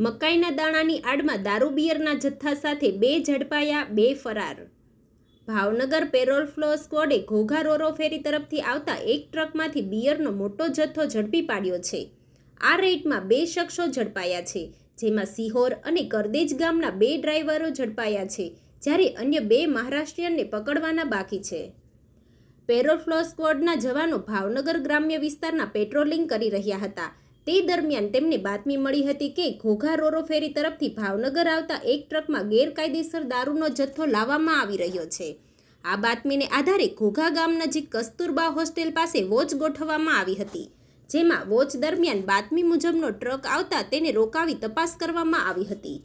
મકાઈના દાણાની આડમાં દારૂ બિયરના જથ્થા સાથે 2 ઝડપાયા, 2 ફરાર. ભાવનગર પેરોલ ફ્લો સ્ક્વોડે ઘોઘા રોરો ફેરી તરફથી આવતા એક ટ્રકમાંથી બિયરનો મોટો જથ્થો ઝડપી પાડ્યો છે. આ રેડમાં 2 શખ્સો ઝડપાયા છે, જેમાં સિહોર અને કરદેજ ગામના 2 ડ્રાઈવરો ઝડપાયા છે, જ્યારે અન્ય 2 મહારાષ્ટ્રીયનને પકડવાના બાકી છે. પેરોલ ફ્લો સ્ક્વોડના જવાનો ભાવનગર ગ્રામ્ય વિસ્તારના પેટ્રોલિંગ કરી રહ્યા હતા. તે દરમિયાન તેમને બાતમી મળી હતી કે ઘોઘા રોરો ફેરી તરફથી ભાવનગર આવતા એક ટ્રકમાં ગેરકાયદેસર દારૂનો જથ્થો લાવવામાં આવી રહ્યો છે. આ બાતમીને આધારે ઘોઘા ગામ નજીક કસ્તુરબા હોસ્ટેલ પાસે વોચ ગોઠવવામાં આવી હતી, જેમાં વોચ દરમિયાન બાતમી મુજબનો ટ્રક આવતા તેને રોકાવી તપાસ કરવામાં આવી હતી.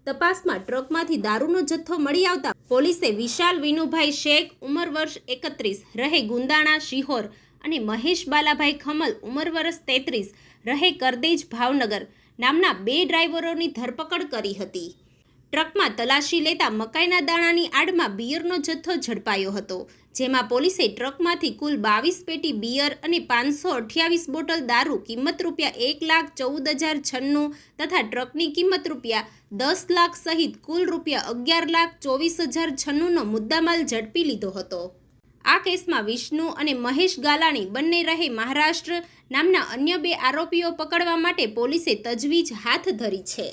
તપાસમાં ટ્રકમાંથી દારૂનો જથ્થો મળી આવતા પોલીસે વિશાલ વિનુભાઈ શેખ, ઉંમર વર્ષ 31, રહે ગુંદાણા શિહોર, અને મહેશ બાલાભાઈ ખમલ, ઉંમર વર્ષ 33, રહે કરદેજ ભાવનગર નામના 2 ડ્રાઈવરોની ધરપકડ કરી હતી. ટ્રકમાં તલાશી લેતા મકાઈના દાણાની આડમાં બિયરનો જથ્થો ઝડપાયો હતો, જેમાં પોલીસે ટ્રકમાંથી કુલ 22 પેટી બિયર અને 528 બોટલ દારૂ કિંમત ₹1,14,096 તથા ટ્રકની કિંમત ₹10 લાખ સહિત કુલ ₹11,24,096નો મુદ્દામાલ ઝડપી લીધો હતો. આ કેસમાં વિષ્ણુ અને મહેશ ગાલાણી બંને રહે મહારાષ્ટ્ર નામના અન્ય 2 આરોપીઓ પકડવા માટે પોલીસે તજવીજ હાથ ધરી છે.